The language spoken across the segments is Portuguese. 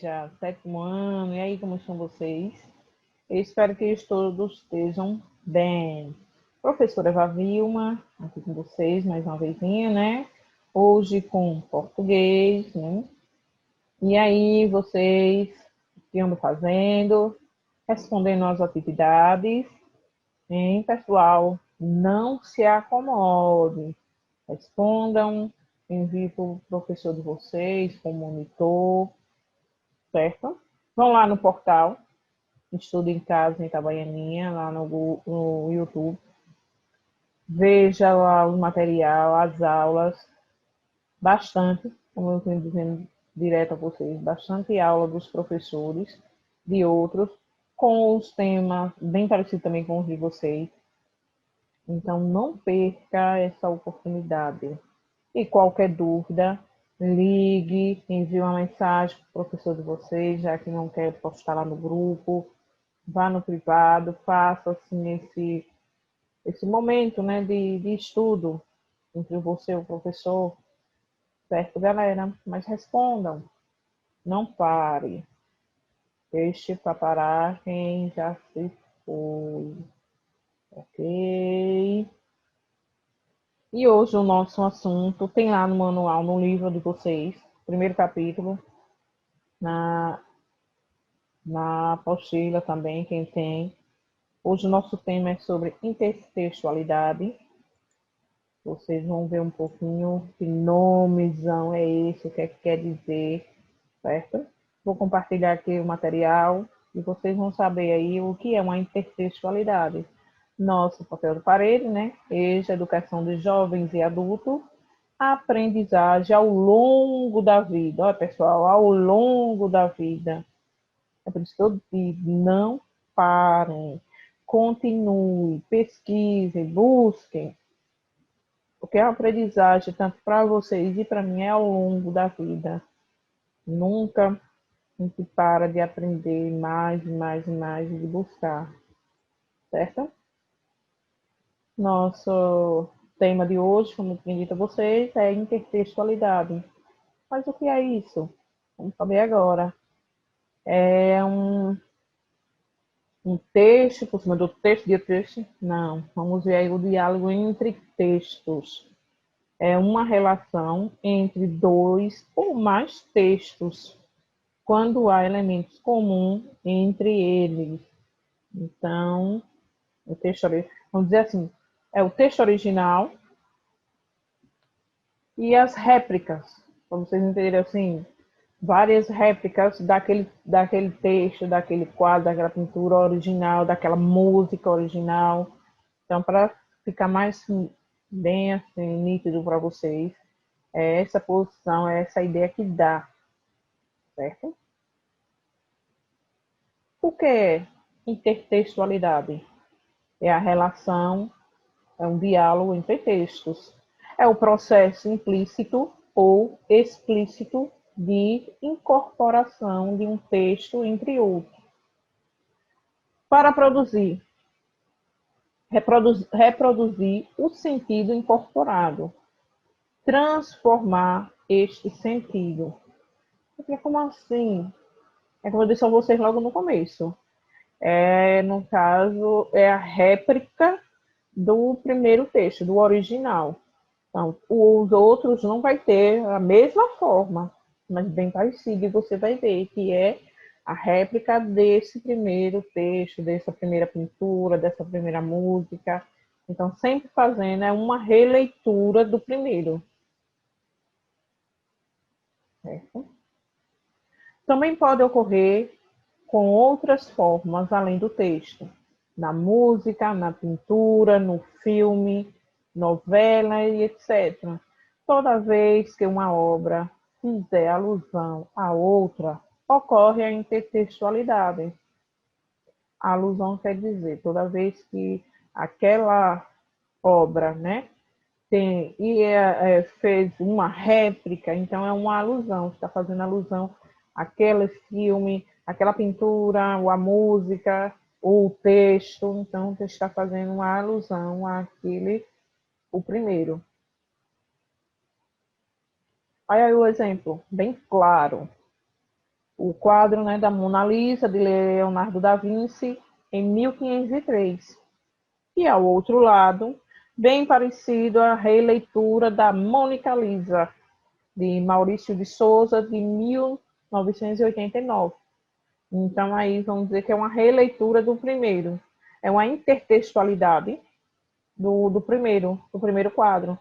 Lígia, sétimo ano, e aí, como estão vocês? Eu espero que todos estejam bem. Professora Eva Vilma, aqui com vocês mais uma vezinha, né? Hoje com português, né? E aí, vocês, o que andam fazendo? Respondendo às atividades, hein, pessoal? Não se acomodem. Respondam, envie para o professor de vocês, com o monitor, certo? Vão lá no portal Estudo em Casa em Itabaianinha, lá no YouTube. Veja lá o material, as aulas, bastante, como eu estou dizendo direto a vocês, bastante aula dos professores, de outros, com os temas bem parecidos também com os de vocês. Então, não perca essa oportunidade. E qualquer dúvida, ligue, envie uma mensagem para o professor de vocês, já que não quer postar lá no grupo, vá no privado, faça assim esse momento, né, de estudo entre você e o professor, certo, galera? Mas respondam, não pare, deixe para parar quem já se foi, ok? E hoje o nosso assunto tem lá no manual, no livro de vocês, primeiro capítulo, na, na apostila também, quem tem. Hoje o nosso tema é sobre intertextualidade. Vocês vão ver um pouquinho que nomezão é esse, o que é que quer dizer, certo? Vou compartilhar aqui o material e vocês vão saber aí o que é uma intertextualidade. Nosso papel de parede, né? EJA, Educação de Jovens e Adultos, a aprendizagem ao longo da vida. Olha, pessoal, ao longo da vida. É por isso que eu digo, não parem, continuem, pesquisem, busquem, porque a aprendizagem, tanto para vocês e para mim, é ao longo da vida. Nunca a gente para de aprender mais e mais e mais e de buscar, certo? Nosso tema de hoje, como eu tinha dito a vocês, é intertextualidade. Mas o que é isso? Vamos saber agora. É um texto, por cima do texto de texto? Não. Vamos ver aí o diálogo entre textos. É uma relação entre dois ou mais textos, quando há elementos comuns entre eles. Então, o texto, vamos dizer assim, é o texto original e as réplicas, para vocês entenderem assim, várias réplicas daquele texto, daquele quadro, daquela pintura original, daquela música original. Então, para ficar mais bem assim, nítido para vocês, é essa posição, é essa ideia que dá, certo? O que é intertextualidade? É a relação, é um diálogo entre textos. É o processo implícito ou explícito de incorporação de um texto entre outros. Para reproduzir o sentido incorporado, transformar este sentido. Porque como assim? É como eu disse a vocês logo no começo. No caso, é a réplica do primeiro texto, do original. Então, os outros não vai ter a mesma forma, mas bem parecido, e você vai ver que é a réplica desse primeiro texto, dessa primeira pintura, dessa primeira música. Então, sempre fazendo uma releitura do primeiro. Certo? Também pode ocorrer com outras formas além do texto, na música, na pintura, no filme, novela e etc. Toda vez que uma obra fizer alusão a outra, ocorre a intertextualidade. A alusão quer dizer, toda vez que aquela obra, né, fez uma réplica, então é uma alusão, está fazendo alusão àquele filme, àquela pintura, ou a música, ou o texto, então você está fazendo uma alusão àquele, o primeiro. Olha aí o exemplo, bem claro. o quadro, né, da Mona Lisa, de Leonardo da Vinci, em 1503. E ao outro lado, bem parecido, a releitura da Mônica Lisa, de Maurício de Souza, de 1989. Então, aí vamos dizer que é uma releitura do primeiro. É uma intertextualidade do primeiro quadro.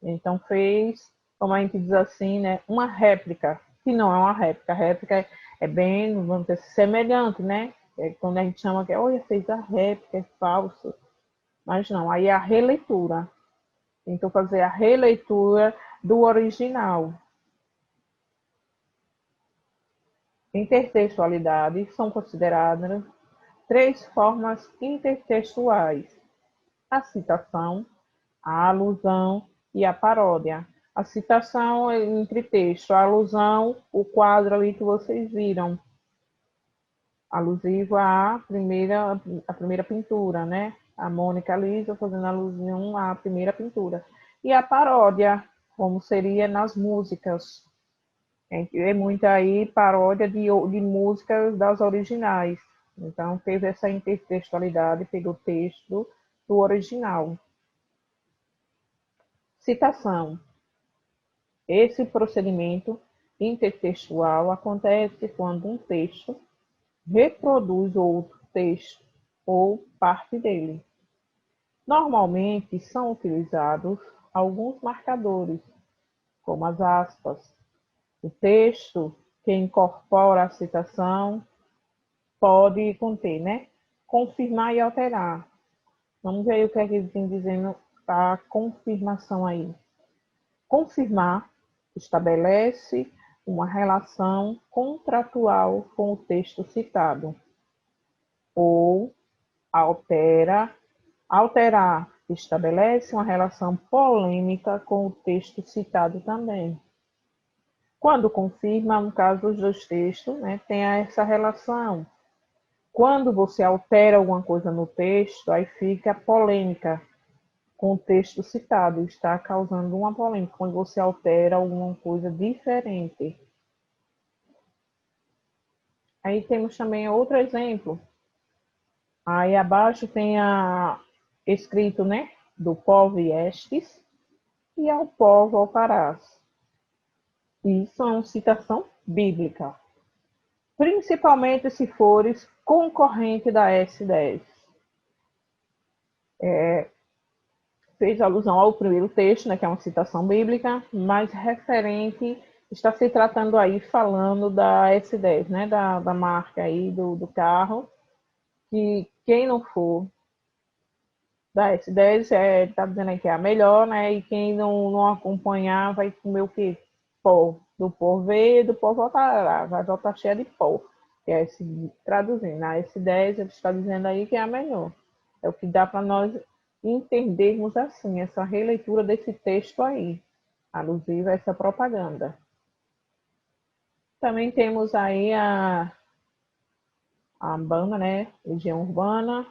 Então, fez, como a gente diz assim, né, uma réplica, que não é uma réplica. A réplica é bem, vamos dizer, semelhante, né? É quando a gente chama que, olha, fez a réplica, é falso. Mas não, aí é a releitura. Tentou fazer a releitura do original. Intertextualidade são consideradas três formas intertextuais: a citação, a alusão e a paródia. A citação é entre texto, a alusão, o quadro ali que vocês viram, alusivo à primeira pintura, né? A Mônica Lisa fazendo alusão à primeira pintura. E a paródia, como seria nas músicas. É muita aí paródia de músicas das originais. Então, fez essa intertextualidade, pegou o texto do original. Citação. Esse procedimento intertextual acontece quando um texto reproduz outro texto ou parte dele. Normalmente são utilizados alguns marcadores, como as aspas. O texto que incorpora a citação pode conter, né? Confirmar e alterar. Vamos ver o que é que ele tem dizendo a confirmação aí. Confirmar estabelece uma relação contratual com o texto citado. Ou alterar estabelece uma relação polêmica com o texto citado também. Quando confirma, no caso dos dois textos, né, tem essa relação. Quando você altera alguma coisa no texto, aí fica polêmica com o texto citado, está causando uma polêmica, quando você altera alguma coisa diferente. Aí temos também outro exemplo. Aí abaixo tem escrito, né, do pó viestes e ao pó voltarás. Isso é uma citação bíblica, principalmente se fores concorrente da S10. Fez alusão ao primeiro texto, né, que é uma citação bíblica, mas referente, está se tratando aí, falando da S10, né, da marca aí do carro, que quem não for da S10 está dizendo aí que é a melhor, né, e quem não acompanhar vai comer o quê? Pó. Do pó veio, do pó voltará, vai voltar cheia de pó. Que é traduzindo, a S10 ele está dizendo aí que é a melhor. É o que dá para nós entendermos assim, essa releitura desse texto aí, alusiva a essa propaganda. Também temos aí a banda, né, Legião Urbana,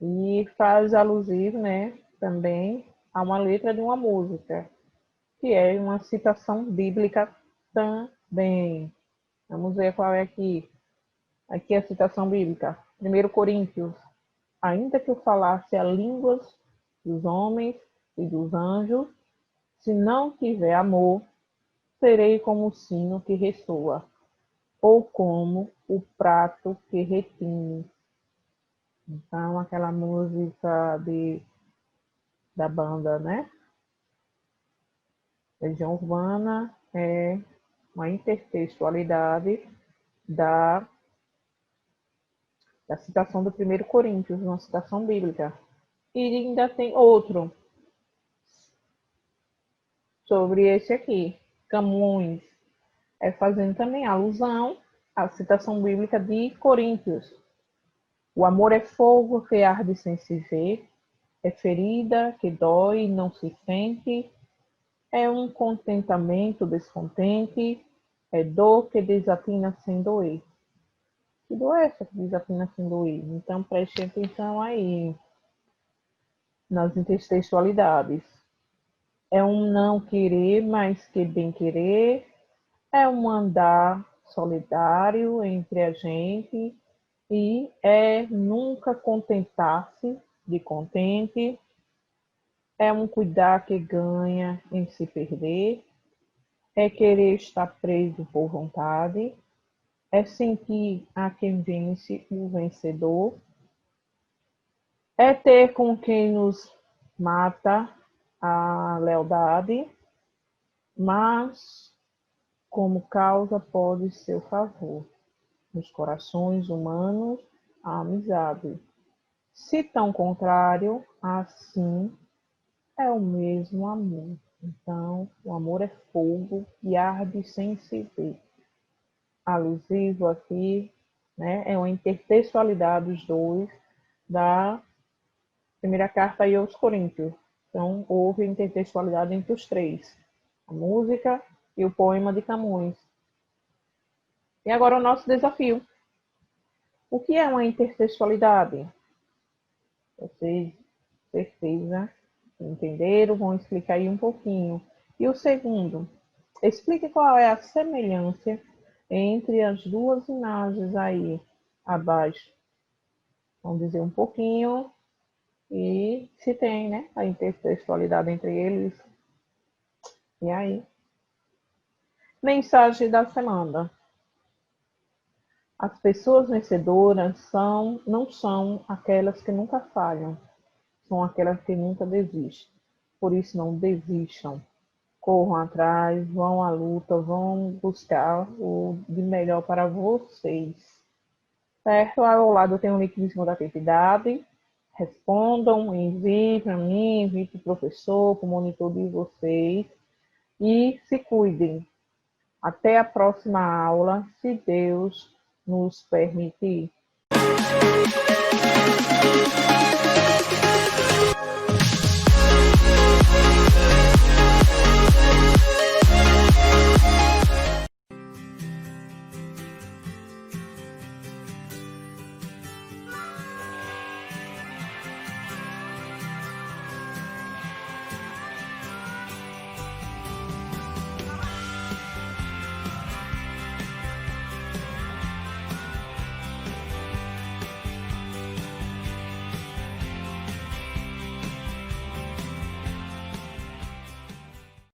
e faz alusivo, né, também a uma letra de uma música, que é uma citação bíblica também. Vamos ver qual é aqui. Aqui é a citação bíblica. 1 Coríntios. Ainda que eu falasse a línguas dos homens e dos anjos, se não tiver amor, serei como o sino que ressoa, ou como o prato que retine. Então, aquela música da banda, né? Legião Urbana é uma intertextualidade da citação do 1 Coríntios, uma citação bíblica. E ainda tem outro sobre esse aqui, Camões, fazendo também alusão à citação bíblica de Coríntios. O amor é fogo que arde sem se ver, é ferida que dói e não se sente, é um contentamento descontente, é dor que desatina sem doer. Que dor é essa que desatina sem doer? Então preste atenção aí nas intertextualidades. É um não querer mais que bem querer, é um andar solidário entre a gente e é nunca contentar-se de contente, é um cuidar que ganha em se perder, é querer estar preso por vontade, é sentir a quem vence o vencedor, é ter com quem nos mata a lealdade, mas como causa pode ser o favor. Nos corações humanos, a amizade. Se tão contrário, assim é o mesmo amor. Então, o amor é fogo e arde sem se ver. Alusivo aqui, né, é uma intertextualidade dos dois da primeira carta aí aos Coríntios. Então, houve intertextualidade entre os três, a música e o poema de Camões. E agora o nosso desafio. O que é uma intertextualidade? Vocês, certeza, entenderam? Vão explicar aí um pouquinho. E o segundo, explique qual é a semelhança entre as duas imagens aí abaixo. Vamos dizer um pouquinho e se tem, né, a intertextualidade entre eles. E aí? Mensagem da semana. As pessoas vencedoras não são aquelas que nunca falham, são aquelas que nunca desistem. Por isso, não desistam. Corram atrás, vão à luta, vão buscar o de melhor para vocês. Certo? Ao lado tem um link de segunda atividade. Respondam, enviem para mim, enviem para o professor, para o monitor de vocês. E se cuidem. Até a próxima aula, se Deus nos permitir.